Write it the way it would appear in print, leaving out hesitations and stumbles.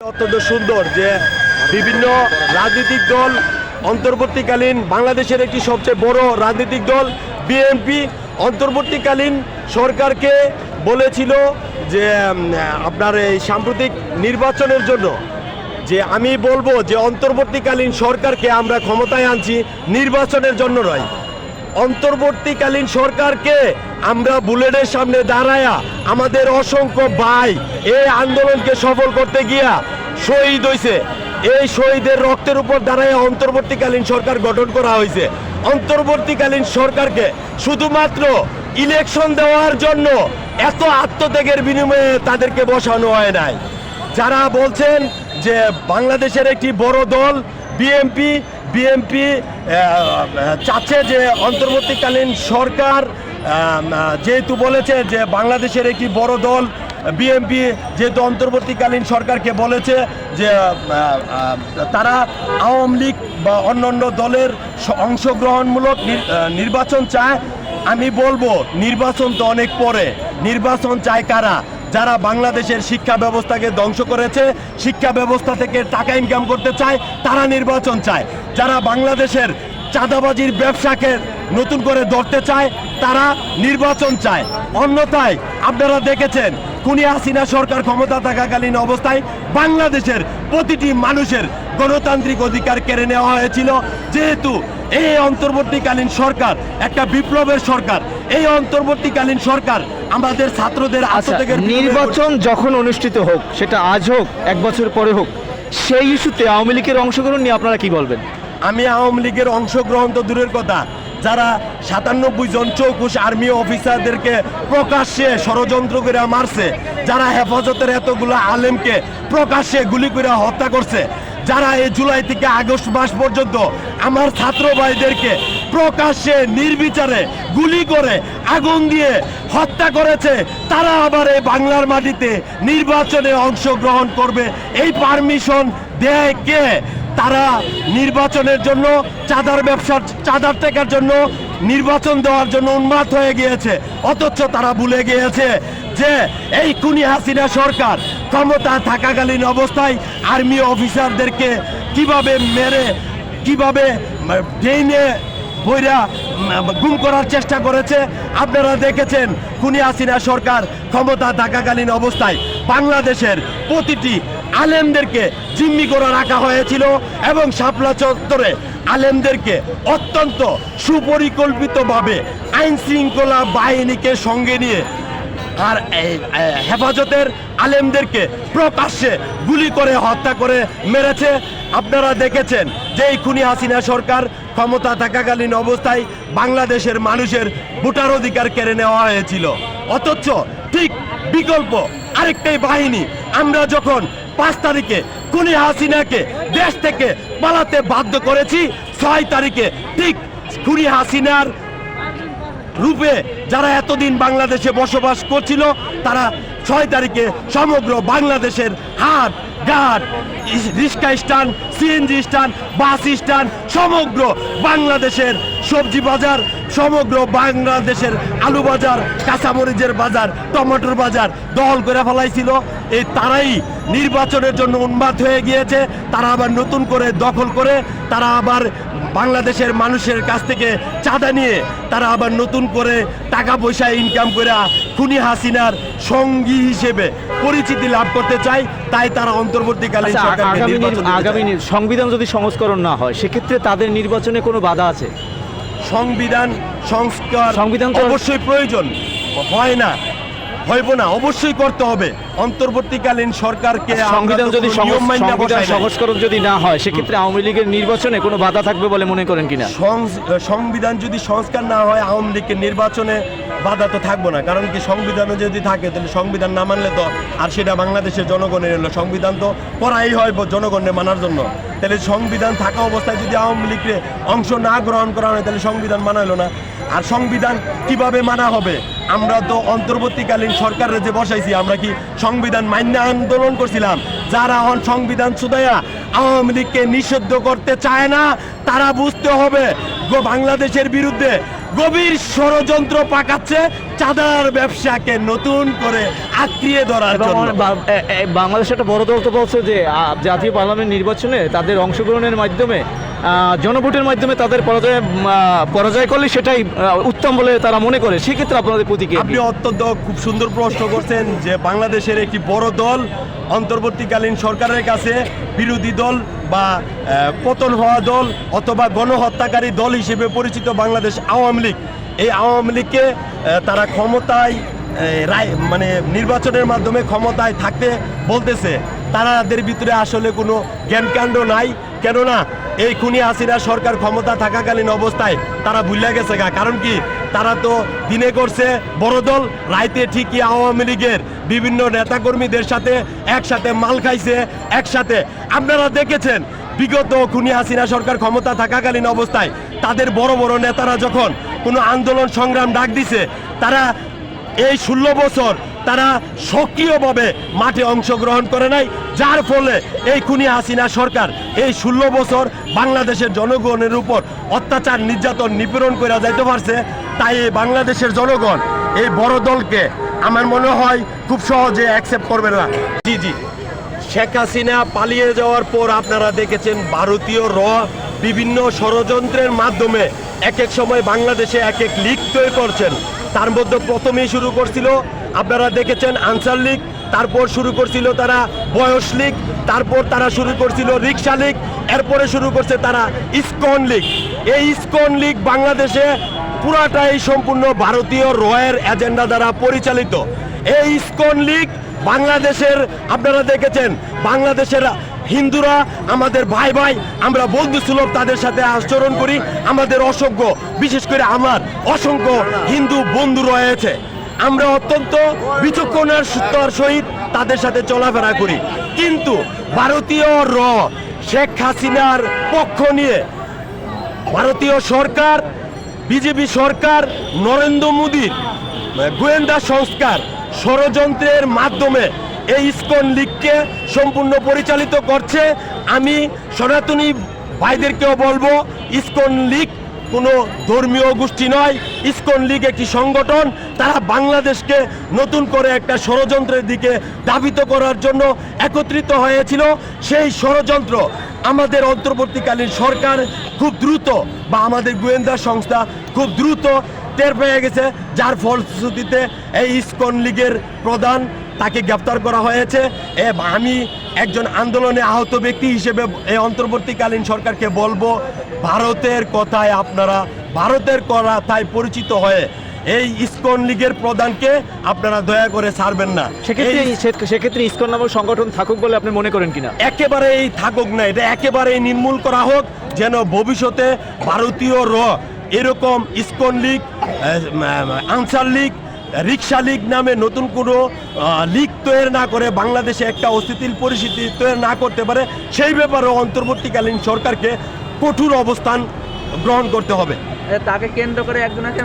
অত্যন্ত সুন্দর যে বিভিন্ন রাজনৈতিক দল অন্তর্বর্তীকালীন বাংলাদেশের একটি সবচেয়ে বড় রাজনৈতিক দল বিএনপি অন্তর্বর্তীকালীন সরকারকে বলেছিল যে আপনার এই সাম্প্রতিক নির্বাচনের জন্য যে আমি বলবো যে অন্তর্বর্তীকালীন সরকারকে আমরা ক্ষমতায় আনছি নির্বাচনের জন্য নয়। অন্তর্বর্তীকালীন সরকারকে আমরা বুলেটের সামনে দাঁড়ায়া আমাদের অসংখ্য ভাই এই আন্দোলনকে সফল করতে গিয়া শহীদ হয়েছে। এই শহীদের রক্তের উপর দাঁড়ায় অন্তর্বর্তীকালীন সরকার গঠন করা হয়েছে। অন্তর্বর্তীকালীন সরকারকে শুধুমাত্র ইলেকশন দেওয়ার জন্য এত আত্মত্যাগের বিনিময়ে তাদেরকে বসানো হয় নাই। যারা বলছেন যে বাংলাদেশের একটি বড় দল বিএনপি চাচ্ছে যে অন্তর্বর্তীকালীন সরকার যেহেতু বলেছে যে বাংলাদেশের একটি বড় দল বিএনপি যেহেতু অন্তর্বর্তীকালীন সরকারকে বলেছে যে তারা আওয়ামী লীগ বা অন্যান্য দলের অংশগ্রহণমূলক নির্বাচন চায়। আমি বলবো নির্বাচন তো অনেক পরে, নির্বাচন চায় কারা? যারা বাংলাদেশের শিক্ষা ব্যবস্থাকে ধ্বংস করেছে, শিক্ষা ব্যবস্থা থেকে টাকা ইনকাম করতে চায় তারা নির্বাচন চায়। যারা বাংলাদেশের চাঁদাবাজির ব্যবসাকে নতুন করে ধরতে চায় তারা নির্বাচন চায়। অন্যথায় আপনারা দেখেছেন খুনি হাসিনা সরকার ক্ষমতা থাকাকালীন অবস্থায় বাংলাদেশের প্রতিটি মানুষের গণতান্ত্রিক অধিকার কেড়ে নেওয়া হয়েছিল। যেহেতু এই অন্তর্বর্তীকালীন সরকার একটা বিপ্লবের সরকার, এই অন্তর্বর্তীকালীন সরকার আমাদের ছাত্রদের আত্মত্যাগের নির্বাচন যখন অনুষ্ঠিত হোক, সেটা আজ হোক এক বছর পরে হোক, সেই ইস্যুতে আওয়ামী লীগের অংশগ্রহণ নিয়ে আপনারা কি বলবেন? আমি আওয়ামী লীগের অংশগ্রহণ তো দূরের কথা, যারা 97 জন চৌকুশ আর্মি অফিসারদেরকে প্রকাশ্যে ষড়যন্ত্র করে মারছে, যারা হেফাজতের এতগুলো আলেমকে প্রকাশ্যে গুলি করে হত্যা করছে, যারা এই জুলাই থেকে আগস্ট মাস পর্যন্ত আমার ছাত্র ভাইদেরকে প্রকাশ্যে নির্বিচারে গুলি করে আগুন দিয়ে হত্যা করেছে, তারা আবার এই বাংলার মাটিতে নির্বাচনে অংশগ্রহণ করবে এই পারমিশন দেয় কে? তারা নির্বাচনের জন্য চাঁদার টেকার জন্য নির্বাচন দেওয়ার জন্য উন্মাদ হয়ে গিয়েছে। অথচ তারা ভুলে গিয়েছে যে এই খুনি হাসিনা সরকার ক্ষমতা থাকাকালীন অবস্থায় আর্মি অফিসারদেরকে কিভাবে মেরে, কিভাবে ডেইনে বইরা গুম করার চেষ্টা করেছে। আপনারা দেখেছেন খুনি হাসিনা সরকার ক্ষমতা থাকাকালীন অবস্থায় বাংলাদেশের প্রতিটি আলেমদেরকে জিম্মি করে রাখা হয়েছিল এবং শাপলা চত্বরে আলেমদেরকে অত্যন্ত সুপরিকল্পিতভাবে আইন শৃঙ্খলা বাহিনীকে সঙ্গে নিয়ে আর হেফাজতের আলেমদেরকে প্রকাশ্যে গুলি করে হত্যা করে মেরেছে। আপনারা দেখেছেন যে এই খুনি হাসিনা সরকার ক্ষমতা থাকাকালীন অবস্থায় বাংলাদেশের মানুষের ভোটার অধিকার কেড়ে নেওয়া হয়েছিল। অথচ ঠিক বিকল্প আরেকটাই বাহিনী আমরা যখন 5 তারিখে খুনি হাসিনাকে দেশ থেকে পালাতে বাধ্য করেছি, 6 তারিখে ঠিক খুনি হাসিনার রূপে যারা এতদিন বাংলাদেশে বসবাস করছিল তারা 6 তারিখে সমগ্র বাংলাদেশের হাট ঘাট, rickshaw stand, CNG stand, bus stand, সমগ্র বাংলাদেশের সবজি বাজার, সমগ্র বাংলাদেশের আলু বাজার, কাঁচামরিচের বাজার, টমেটোর বাজার দখল করে ফেলাইছিল। এই তারাই নির্বাচনের জন্য উন্মাদ হয়ে গিয়েছে। তারা আবার নতুন করে দখল করে তারা আবার বাংলাদেশের মানুষের কাছ থেকে চাঁদা নিয়ে তারা আবার নতুন করে টাকা পয়সা ইনকাম করে খুনি হাসিনার সঙ্গী হিসেবে পরিচিতি লাভ করতে চায়। তাই তারা অন্তর্বর্তীকালীন আগামী সংবিধান যদি সংস্করণ না হয় সেক্ষেত্রে তাদের নির্বাচনে কোনো বাধা আছে? সংবিধান সংস্কার অবশ্যই প্রয়োজন, হয় না, হইব না, অবশ্যই করতে হবে। অন্তর্বর্তীকালীন সরকারকে সংবিধান যদি সংস্করণ যদি না হয় সেক্ষেত্রে আওয়ামী লীগের নির্বাচনে কোনো বাধা থাকবে বলে মনে করেন কিনা? সংবিধান যদি সংস্কার না হয় আওয়ামী লীগের নির্বাচনে বাধা তো থাকবো না। কারণ কি, সংবিধানও যদি থাকে তাহলে সংবিধান না মানলে তো আর সেটা বাংলাদেশের জনগণের হলো। সংবিধান তো করাই হয় জনগণের মানার জন্য। তাহলে সংবিধান থাকা অবস্থায় যদি আওয়ামী লীগের অংশ না গ্রহণ করা হয় তাহলে সংবিধান মানা হলো না। আর সংবিধান কিভাবে মানা হবে? আমরা তো অন্তর্বর্তীকালীন সরকারের যে বসাইছি, আমরা কি সংবিধান মান্য আন্দোলন করছিলাম? যারা সংবিধান ছুদাইয়া আওয়ামী লীগকে নিষিদ্ধ করতে চায় না তারা বুঝতে হবে বাংলাদেশের বিরুদ্ধে গভীর ষড়যন্ত্র পাকাচ্ছে চাঁদার ব্যবসাকে নতুন করে আঁকড়িয়ে ধরার এবং জন্য। বাংলাদেশ একটা বড় দল তো বলছে যে জাতীয় পার্লামেন্ট নির্বাচনে তাদের অংশগ্রহণের মাধ্যমে জনভোটের মাধ্যমে তাদের পরাজয় করলে সেটাই উত্তম বলে তারা মনে করে। সেক্ষেত্রে আপনাদের প্রতিক্রিয়া কি? আপনি অত্যন্ত খুব সুন্দর প্রশ্ন করছেন যে বাংলাদেশের একটি বড় দল অন্তর্বর্তীকালীন সরকারের কাছে বিরোধী দল বা পতন হওয়া দল অথবা গণহত্যাকারী দল হিসেবে পরিচিত বাংলাদেশ আওয়ামী লীগ, এই আওয়ামী লীগকে তারা ক্ষমতায় মানে নির্বাচনের মাধ্যমে ক্ষমতায় থাকতে বলতেছে। তাদের ভিতরে আসলে কোনো জ্ঞানকাণ্ড নাই, কেননা এই খুনি হাসিনা সরকার ক্ষমতা থাকাকালীন অবস্থায় তারা ভুলে গেছে গা। কারণ কি, তারা তো দিনে করছে বড় দল, রাইতে ঠিকই আওয়ামী লীগের বিভিন্ন নেতাকর্মীদের সাথে একসাথে মাল খাইছে একসাথে। আপনারা দেখেছেন বিগত খুনি হাসিনা সরকার ক্ষমতা থাকাকালীন অবস্থায় তাদের বড় বড় নেতারা যখন কোনো আন্দোলন সংগ্রাম ডাক দিছে, তারা এই 16 বছর তারা সক্রিয়ভাবে মাঠে অংশগ্রহণ করে নাই, যার ফলে এই খুনি হাসিনা সরকার এই 16 বছর বাংলাদেশের জনগণের উপর অত্যাচার নির্যাতন নিপীড়ন করে যাইতে পারছে। তাই এই বাংলাদেশের জনগণ এই বড় দলকে আমার মনে হয় খুব সহজে অ্যাকসেপ্ট করবে না। জি জি, শেখ হাসিনা পালিয়ে যাওয়ার পর আপনারা দেখেছেন ভারতীয় বিভিন্ন ষড়যন্ত্রের মাধ্যমে এক এক সময় বাংলাদেশে এক এক লীগ তৈরি করছেন। তার মধ্যে প্রথমেই শুরু করছিল, আপনারা দেখেছেন, আনসার লীগ, তারপর শুরু করছিল তারা বয়স লীগ, তারপর তারা শুরু করছিল রিক্সা লীগ, এরপরে শুরু করছে তারা ইসকন লীগ। এই ইসকন লীগ বাংলাদেশে পুরাটাই সম্পূর্ণ ভারতীয় রয়ের এজেন্ডা দ্বারা পরিচালিত। এই ইসকন লীগ বাংলাদেশের, আপনারা দেখেছেন বাংলাদেশের হিন্দুরা আমাদের ভাই ভাই, আমরা বন্ধু সুলভ তাদের সাথে আচরণ করি। আমাদের অসংখ্য, বিশেষ করে আমার অসংখ্য হিন্দু বন্ধু রয়েছে, আমরা অত্যন্ত বিচক্ষণের সহিত তাদের সাথে চলাফেরা করি। কিন্তু ভারতীয় শেখ হাসিনার পক্ষ নিয়ে ভারতীয় সরকার, বিজেপি সরকার, নরেন্দ্র মোদীর গোয়েন্দা সংস্কার ষড়যন্ত্রের মাধ্যমে এই ইসকন লীগকে সম্পূর্ণ পরিচালিত করছে। আমি সনাতনী ভাইদেরকেও বলবো, ইসকন লীগ কোনো ধর্মীয় গোষ্ঠী নয়, ইসকন লীগ একটি সংগঠন। তারা বাংলাদেশকে নতুন করে একটা ষড়যন্ত্রের দিকে ধাবিত করার জন্য একত্রিত হয়েছিল। সেই ষড়যন্ত্র আমাদের অন্তর্বর্তীকালীন সরকার খুব দ্রুত, বা আমাদের গোয়েন্দা সংস্থা খুব দ্রুত টের পেয়ে গেছে, যার ফলশ্রুতিতে এই ইসকন লীগের প্রধান তাকে গ্রেপ্তার করা হয়েছে। আমি একজন আন্দোলনে আহত ব্যক্তি হিসেবে এই অন্তর্বর্তীকালীন সরকারকে বলবো, ভারতের কথায় আপনারা, ভারতের কথায় পরিচিত হয়ে এই ইসকন লীগের প্রধানকে আপনারা দয়া করে ছাড়বেন না। সেক্ষেত্রে ইসকন নামক সংগঠন থাকুক বলে আপনি মনে করেন কিনা? একেবারেই থাকুক না, এটা একেবারেই নির্মূল করা হোক, যেন ভবিষ্যতে ভারতীয় এরকম ইসকন লীগ, আনসার লীগ, রিক্সা লীগ নামে নতুন কোনো লীগ তৈরি না করে বাংলাদেশে একটা অস্থিতিশীল পরিস্থিতি তৈরি না করতে পারে, সেই ব্যাপারে অন্তর্বর্তীকালীন সরকারকে কঠোর অবস্থান গ্রহণ করতে হবে। তাকে কেন্দ্র করে একজনকে